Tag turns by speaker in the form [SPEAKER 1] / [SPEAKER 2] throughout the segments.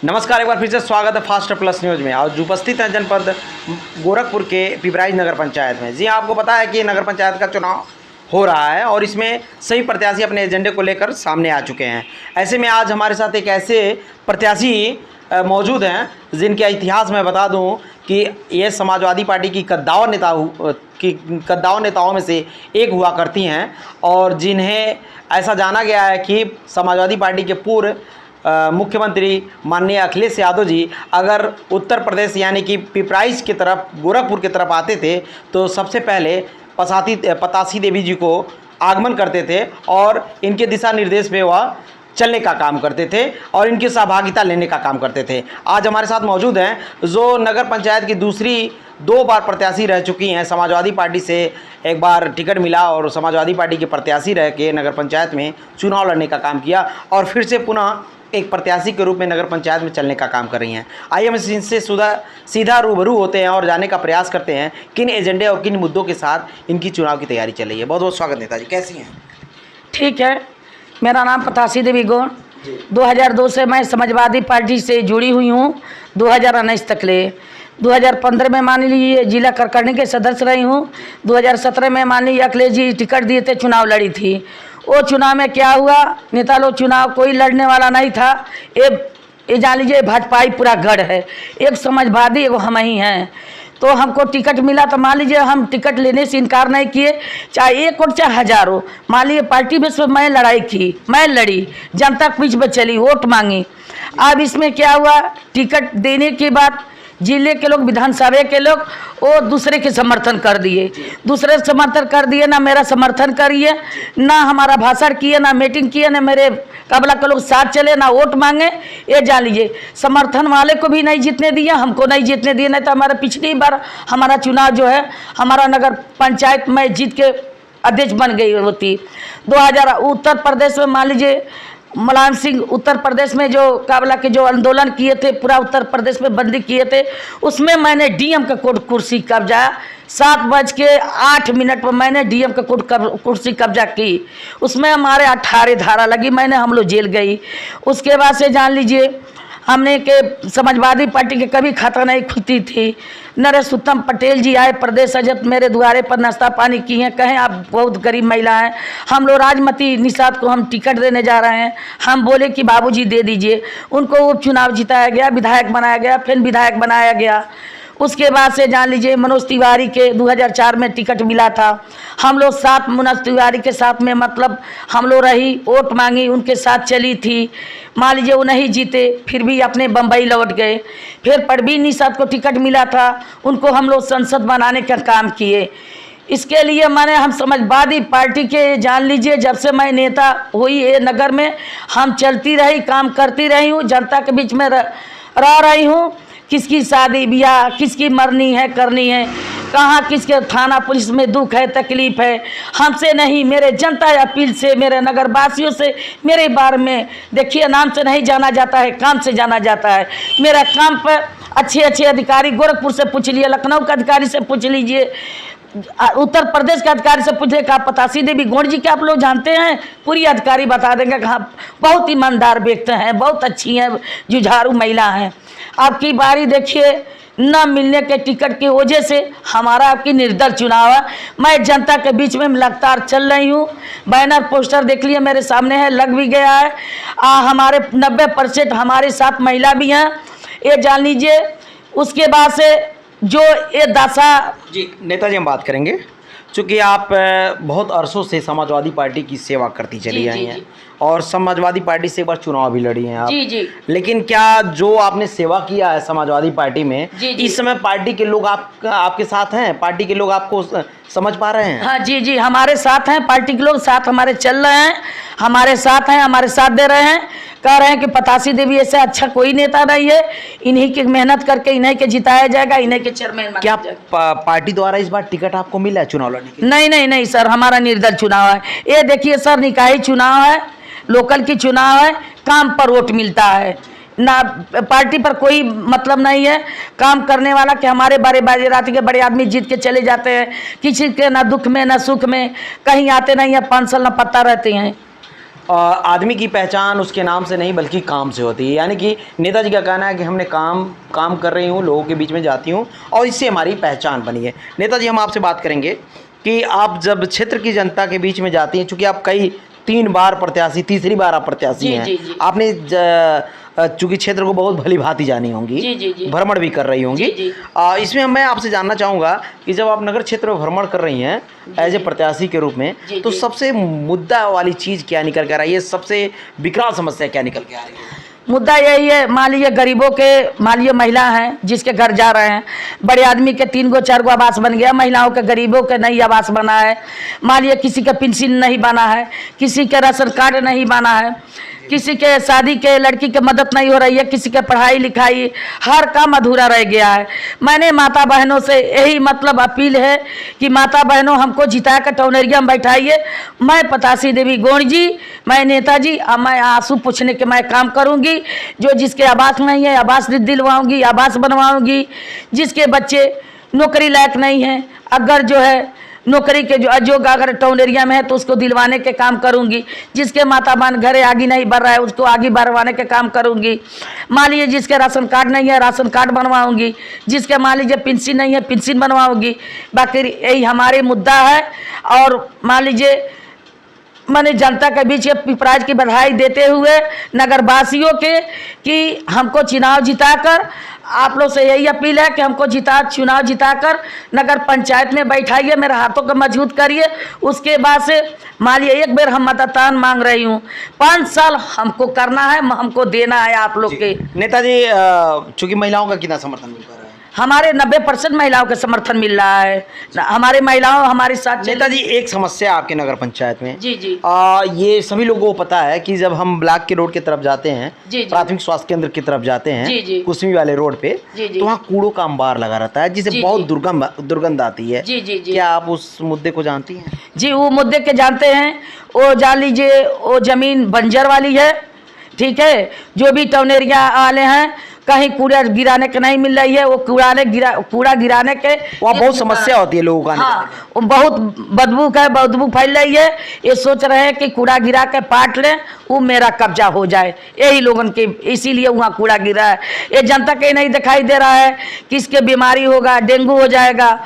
[SPEAKER 1] नमस्कार, एक बार फिर से स्वागत है फास्ट प्लस न्यूज़ में। आज उपस्थित हैं जनपद गोरखपुर के पिपराइच नगर पंचायत में। जी आपको पता है कि नगर पंचायत का चुनाव हो रहा है और इसमें सभी प्रत्याशी अपने एजेंडे को लेकर सामने आ चुके हैं। ऐसे में आज हमारे साथ एक ऐसे प्रत्याशी मौजूद हैं जिनके इतिहास में बता दूं कि ये समाजवादी पार्टी की कद्दावर नेताओं में से एक हुआ करती हैं और जिन्हें ऐसा जाना गया है कि समाजवादी पार्टी के पूर्व मुख्यमंत्री माननीय अखिलेश यादव जी अगर उत्तर प्रदेश यानी कि पिपराइच की तरफ, गोरखपुर की तरफ आते थे तो सबसे पहले पतासी देवी जी को आगमन करते थे और इनके दिशा निर्देश पे वह चलने का काम करते थे और इनकी सहभागिता लेने का काम करते थे। आज हमारे साथ मौजूद हैं जो नगर पंचायत की दूसरी 2 बार प्रत्याशी रह चुकी हैं। समाजवादी पार्टी से एक बार टिकट मिला और समाजवादी पार्टी के प्रत्याशी रह के नगर पंचायत में चुनाव लड़ने का काम किया और फिर से पुनः एक प्रत्याशी के रूप में नगर पंचायत में चलने का काम कर रही हैं। आइए हम इनसे सीधा रूबरू होते हैं और जानने का प्रयास करते हैं किन एजेंडे और किन मुद्दों के साथ इनकी चुनाव की तैयारी चल रही है। बहुत बहुत स्वागत नेताजी, कैसी हैं?
[SPEAKER 2] ठीक है, मेरा नाम पतासी देवी गौड़। 2002 से मैं समाजवादी पार्टी से जुड़ी हुई हूँ 2019 तक ले। 2015 में मान लीजिए जिला करकर्णी के सदस्य रही हूँ। 2017 में मान लीजिए अखिलेश जी टिकट दिए थे, चुनाव लड़ी थी। वो चुनाव में क्या हुआ, नेता लोग चुनाव कोई लड़ने वाला नहीं था। ये जान लीजिए भाजपाई पूरा गढ़ है, एक समाजवादी एगो हम ही हैं। तो हमको टिकट मिला तो मान लीजिए हम टिकट लेने से इनकार नहीं किए, चाहे 1 और चाहे हज़ारों। मान लीजिए पार्टी बेस पर मैं लड़ाई की, मैं लड़ी, जनता के बीच में चली, वोट मांगी। अब इसमें क्या हुआ, टिकट देने के बाद जिले के लोग, विधानसभा के लोग वो दूसरे के समर्थन कर दिए, दूसरे समर्थन कर दिए, ना मेरा समर्थन करिए, ना हमारा भाषण किए, ना मीटिंग किए, ना मेरे काबला के लोग साथ चले, ना वोट मांगे। ये जान लीजिए समर्थन वाले को भी नहीं जीतने दिया, हमको नहीं जीतने दिए। नहीं तो हमारा पिछली बार हमारा चुनाव जो है हमारा नगर पंचायत में जीत के अध्यक्ष बन गई होती। 2000 उत्तर प्रदेश में मान लीजिए मुलायम सिंह उत्तर प्रदेश में जो काबला के जो आंदोलन किए थे, पूरा उत्तर प्रदेश में बंदी किए थे, उसमें मैंने डीएम का कुर्सी कब्जा 7:08 पर मैंने डीएम का कुर्सी कब्जा की। उसमें हमारे 18 धारा लगी, हम लोग जेल गई। उसके बाद से जान लीजिए हमने के समाजवादी पार्टी के कभी खाता नहीं खुलती थी। नरेश उत्तम पटेल जी आए प्रदेश अध्यक्ष, मेरे द्वारे पर नाश्ता पानी किए हैं, कहें आप बहुत गरीब महिला हैं, हम लोग राजमती निषाद को हम टिकट देने जा रहे हैं। हम बोले कि बाबूजी दे दीजिए। उनको उपचुनाव जिताया गया, विधायक बनाया गया, फिर विधायक बनाया गया। उसके बाद से जान लीजिए मनोज तिवारी के 2004 में टिकट मिला था। हम लोग साथ मनोज तिवारी के साथ में मतलब हम लोग रही, वोट मांगी, उनके साथ चली थी। मान लीजिए वो नहीं जीते, फिर भी अपने बम्बई लौट गए। फिर परवीन निषाद को टिकट मिला था, उनको हम लोग संसद बनाने का काम किए। इसके लिए मैंने हम समाजवादी पार्टी के जान लीजिए जब से मैं नेता हुई ये नगर में हम चलती रही, काम करती रही हूँ, जनता के बीच में रह रही हूँ। किसकी शादी ब्याह किसकी मरनी है करनी है, कहाँ किसके थाना पुलिस में दुख है तकलीफ है, हमसे नहीं, मेरे जनता अपील से, मेरे नगरवासियों से, मेरे बारे में देखिए नाम से नहीं जाना जाता है, काम से जाना जाता है। मेरा काम पर अच्छे अच्छे अधिकारी गोरखपुर से पूछ लिए, लखनऊ के अधिकारी से पूछ लीजिए, उत्तर प्रदेश के अधिकारी से पूछे कहा पतासी देवी गौड़ जी के आप लोग जानते हैं, पूरी अधिकारी बता देंगे कहा बहुत ईमानदार व्यक्ति हैं, बहुत अच्छी हैं, जुझारू महिला हैं। आपकी बारी देखिए, न मिलने के टिकट की वजह से हमारा आपकी निर्दल चुनाव है। मैं जनता के बीच में लगातार चल रही हूँ। बैनर पोस्टर देख लिए मेरे सामने है, लग भी गया है। हमारे 90% हमारे साथ महिला भी हैं, ये जान लीजिए। उसके बाद से जो ये दशा
[SPEAKER 1] जी नेताजी हम बात करेंगे, चूँकि आप बहुत अरसों से समाजवादी पार्टी की सेवा करती चली आई हैं और समाजवादी पार्टी से एक बार चुनाव भी लड़ी हैं आप।
[SPEAKER 2] जी।
[SPEAKER 1] लेकिन क्या जो आपने सेवा किया है समाजवादी पार्टी में, इस समय पार्टी के लोग आपके साथ हैं, पार्टी के लोग आपको समझ पा रहे हैं?
[SPEAKER 2] हाँ जी, हमारे साथ हैं, पार्टी के लोग साथ हमारे चल रहे हैं, हमारे साथ हैं, हमारे साथ दे रहे हैं, कह रहे हैं कि पतासी देवी ऐसे अच्छा कोई नेता नहीं है, इन्हीं की मेहनत करके इन्हीं के जिताया जाएगा, इन्हीं के चेयरमैन।
[SPEAKER 1] क्या पार्टी द्वारा इस बार टिकट आपको मिला है चुनाव लड़ने के?
[SPEAKER 2] नहीं सर, हमारा निर्दल चुनाव है। ये देखिए सर, निकाय चुनाव है, लोकल की चुनाव है, काम पर वोट मिलता है ना, पार्टी पर कोई मतलब नहीं है। काम करने वाला कि हमारे बारे रात के बड़े आदमी जीत के चले जाते हैं, किसी के ना दुख में ना सुख में कहीं आते नहीं है, 5 साल ना पत्ता रहते हैं।
[SPEAKER 1] आदमी की पहचान उसके नाम से नहीं बल्कि काम से होती है। यानी कि नेताजी का कहना है कि हमने काम कर रही हूँ, लोगों के बीच में जाती हूँ और इससे हमारी पहचान बनी है। नेताजी, हम आपसे बात करेंगे कि आप जब क्षेत्र की जनता के बीच में जाती हैं, चूँकि आप कई 3 बार प्रत्याशी, तीसरी बार आप प्रत्याशी हैं,
[SPEAKER 2] जी।
[SPEAKER 1] आपने चूँकि क्षेत्र को बहुत भली भांति जानी होंगी,
[SPEAKER 2] जी।
[SPEAKER 1] भ्रमण भी कर रही होंगी।
[SPEAKER 2] जी।
[SPEAKER 1] इसमें मैं आपसे जानना चाहूँगा कि जब आप नगर क्षेत्र में भ्रमण कर रही हैं एज ए प्रत्याशी के रूप में, तो सबसे मुद्दा वाली चीज़ क्या निकल के आ रही है, सबसे विकराल समस्या क्या निकल के आ रही है?
[SPEAKER 2] मुद्दा यही है, मान लीजिए गरीबों के, मान लीजिए महिला हैं जिसके घर जा रहे हैं, बड़े आदमी के 3 गो 4 गो आवास बन गया, महिलाओं के, गरीबों के नहीं आवास बना है। मान लीजिए किसी का पेंशन नहीं बना है, किसी के राशन कार्ड नहीं बना है, किसी के शादी के लड़की के मदद नहीं हो रही है, किसी के पढ़ाई लिखाई, हर काम अधूरा रह गया है। मैंने माता बहनों से यही मतलब अपील है कि माता बहनों हमको जिता कर टौनरिया में बैठाइए। मैं पतासी देवी गोंड जी, मैं नेताजी, अब मैं आंसू पूछने के मैं काम करूंगी। जो जिसके आवास नहीं है आवास दिलवाऊंगी, आवास बनवाऊंगी। जिसके बच्चे नौकरी लायक नहीं है, अगर जो है नौकरी के जो अगर टाउन एरिया में है तो उसको दिलवाने के काम करूंगी। जिसके माता बहन घरे आगे नहीं बढ़ रहा है उसको आगे बढ़वाने के काम करूंगी। मान लीजिए जिसके राशन कार्ड नहीं है राशन कार्ड बनवाऊंगी, जिसके मान लीजिए पेंशन नहीं है पेंशन बनवाऊंगी। बाकी यही हमारे मुद्दा है। और मान लीजिए मैंने जनता के बीच ये पिपराज की बधाई देते हुए नगरवासियों के कि हमको चुनाव जिताकर, आप लोग से यही अपील है कि हमको चुनाव जिताकर नगर पंचायत में बैठाइए, मेरे हाथों को मजबूत करिए। उसके बाद से मान लीजिए एक बेर हम मतदान मांग रही हूँ, 5 साल हमको करना है, हमको देना है आप लोग के।
[SPEAKER 1] नेताजी, चूँकि महिलाओं का कितना समर्थन मिल पा रहा है?
[SPEAKER 2] हमारे 90% महिलाओं के समर्थन मिल रहा है। हमारे महिलाओं हमारे साथ।
[SPEAKER 1] नेताजी, एक समस्या आपके नगर पंचायत में,
[SPEAKER 2] जी।
[SPEAKER 1] ये सभी लोगों को पता है कि जब हम ब्लॉक के रोड की तरफ जाते हैं,
[SPEAKER 2] जी।
[SPEAKER 1] प्राथमिक स्वास्थ्य केंद्र की तरफ जाते हैं,
[SPEAKER 2] जी।
[SPEAKER 1] कुसमी वाले रोड पे, तो वहाँ कूड़ों का अंबार लगा रहता है जिससे बहुत दुर्गंध आती है।
[SPEAKER 2] जी।
[SPEAKER 1] क्या आप उस मुद्दे को जानती हैं?
[SPEAKER 2] जी, वो मुद्दे के जानते हैं। वो जान लीजिए वो जमीन बंजर वाली है, ठीक है। जो भी टाउन एरिया वाले हैं कहीं कूड़ा गिराने के नहीं मिल रही है, वो कूड़ा गिराने के
[SPEAKER 1] वहाँ बहुत समस्या होती है लोगों का।
[SPEAKER 2] हाँ, बहुत बदबू फैल रही है। ये सोच रहे हैं कि कूड़ा गिरा के पाट लें, वो मेरा कब्जा हो जाए, यही लोगों के, इसीलिए वहाँ कूड़ा गिरा है। ये जनता के नहीं दिखाई दे रहा है कि इसके बीमारी होगा, डेंगू हो जाएगा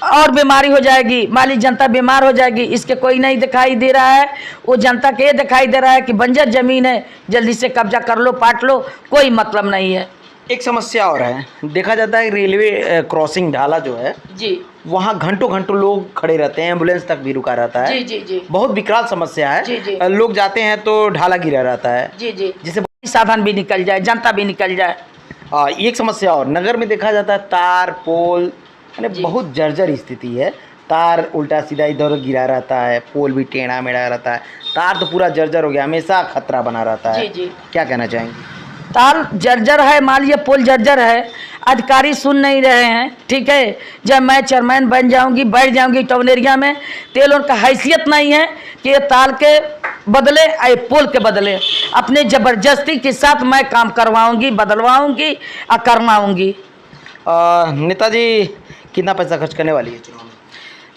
[SPEAKER 2] और बीमारी हो जाएगी, माली जनता बीमार हो जाएगी, इसके कोई नहीं दिखाई दे रहा है। वो जनता के ये दिखाई दे रहा है कि बंजर जमीन है, जल्दी से कब्जा कर लो, पाट लो, कोई मतलब नहीं है।
[SPEAKER 1] एक समस्या और है, देखा जाता है रेलवे क्रॉसिंग ढाला जो है
[SPEAKER 2] जी,
[SPEAKER 1] वहाँ घंटों लोग खड़े रहते हैं, एम्बुलेंस तक भी रुका रहता है।
[SPEAKER 2] जी।
[SPEAKER 1] बहुत विकराल समस्या है।
[SPEAKER 2] जी।
[SPEAKER 1] लोग जाते हैं तो ढाला गिरा रहता है।
[SPEAKER 2] जी।
[SPEAKER 1] जिससे
[SPEAKER 2] साधन भी निकल जाए, जनता भी निकल जाए।
[SPEAKER 1] एक समस्या और नगर में देखा जाता है, तार पोल यानी बहुत जर्जर स्थिति है। तार उल्टा सीधा इधर गिरा रहता है, पोल भी टेढ़ा मेढ़ा रहता है, तार तो पूरा जर्जर हो गया, हमेशा खतरा बना रहता है।
[SPEAKER 2] जी।
[SPEAKER 1] क्या कहना चाहेंगे?
[SPEAKER 2] तार जर्जर है, मान लीजिए पोल जर्जर है, अधिकारी सुन नहीं रहे हैं, ठीक है। जब मैं चेयरमैन बन जाऊंगी, बैठ जाऊंगी टाउन एरिया में, तो उनका हैसियत नहीं है कि ये तार के बदले या पोल के बदले अपने ज़बरदस्ती के साथ मैं काम करवाऊंगी, बदलवाऊंगी और करवाऊंगी।
[SPEAKER 1] नेताजी, कितना पैसा खर्च करने वाली है चुनाव में?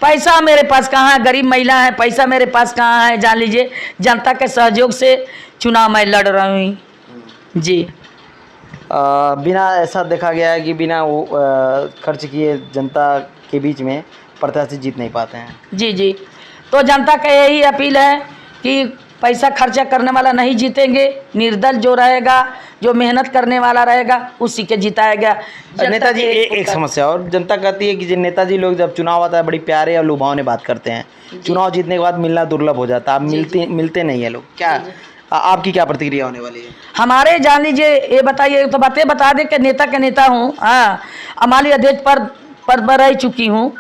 [SPEAKER 2] पैसा मेरे पास कहाँ है, गरीब महिला है, पैसा मेरे पास कहाँ है। जान लीजिए जनता के सहयोग से चुनाव मैं लड़ रही हूँ जी।
[SPEAKER 1] बिना ऐसा देखा गया है कि बिना खर्च किए जनता के बीच में प्रत्याशी जीत नहीं पाते हैं।
[SPEAKER 2] जी। तो जनता का यही अपील है कि पैसा खर्चा करने वाला नहीं जीतेंगे, निर्दल जो रहेगा, जो मेहनत करने वाला रहेगा उसी के जिताएगा।
[SPEAKER 1] नेताजी, एक समस्या और जनता कहती है कि नेताजी लोग जब चुनाव आता है बड़ी प्यारे और लुभावने बात करते हैं, चुनाव जीतने के बाद मिलना दुर्लभ हो जाता है, मिलते नहीं है लोग। क्या आपकी क्या प्रतिक्रिया होने वाली है? हमारे
[SPEAKER 2] जान लीजिए ये बताइए, तो बातें बता दें कि नेता के नेता हूँ, हाँ, हमारी अध्यक्ष पर रह चुकी हूँ,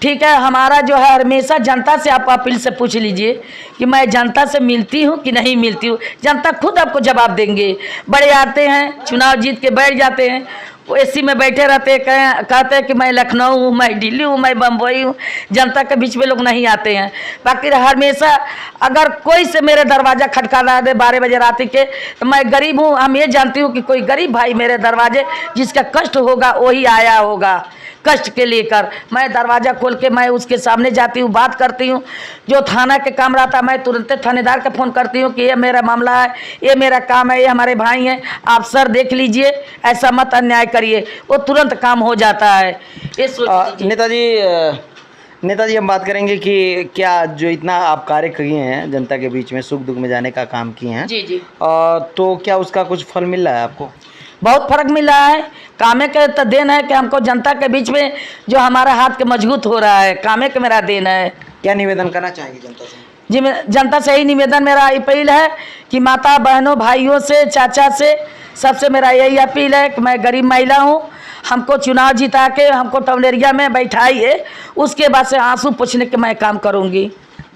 [SPEAKER 2] ठीक है। हमारा जो है हमेशा जनता से आप अपील से पूछ लीजिए कि मैं जनता से मिलती हूँ कि नहीं मिलती हूँ, जनता खुद आपको जवाब देंगे। बड़े आते हैं चुनाव जीत के बैठ जाते हैं, वो एसी में बैठे रहते, कहते कि मैं लखनऊ हूँ, मैं दिल्ली हूँ, मैं बम्बई हूँ। जनता के बीच में लोग नहीं आते हैं। बाकी हमेशा अगर कोई से मेरे दरवाज़ा खटखटा दे 12 बजे रात के, तो मैं गरीब हूँ, हम ये जानती हूँ कि कोई गरीब भाई मेरे दरवाजे जिसका कष्ट होगा वही आया होगा, कष्ट के लेकर मैं दरवाज़ा खोल के मैं उसके सामने जाती हूँ, बात करती हूँ। जो थाना के काम रहता मैं तुरंत थानेदार को फ़ोन करती हूँ कि ये मेरा मामला है, ये मेरा काम है, ये हमारे भाई हैं, आप सर देख लीजिए, ऐसा मत अन्याय करिए, वो तुरंत काम हो जाता है। ये सोच
[SPEAKER 1] नेताजी हम बात करेंगे कि क्या जो इतना आप कार्य किए हैं जनता के बीच में सुख दुख में जाने का काम किए हैं,
[SPEAKER 2] जी जी,
[SPEAKER 1] तो क्या उसका कुछ फल मिल रहा है आपको?
[SPEAKER 2] बहुत फर्क मिला है। कामे के तो देन है कि हमको जनता के बीच में जो हमारा हाथ के मजबूत हो रहा है, कामे के मेरा देन है।
[SPEAKER 1] क्या निवेदन करना चाहेंगे जनता से?
[SPEAKER 2] जी, जनता से यही निवेदन मेरा अपील है कि माता बहनों भाइयों से चाचा से सबसे मेरा यही अपील है कि मैं गरीब महिला हूँ, हमको चुनाव जिता के हमको टाउन एरिया में बैठाइए, उसके बाद से आंसू पोंछने के मैं काम करूँगी।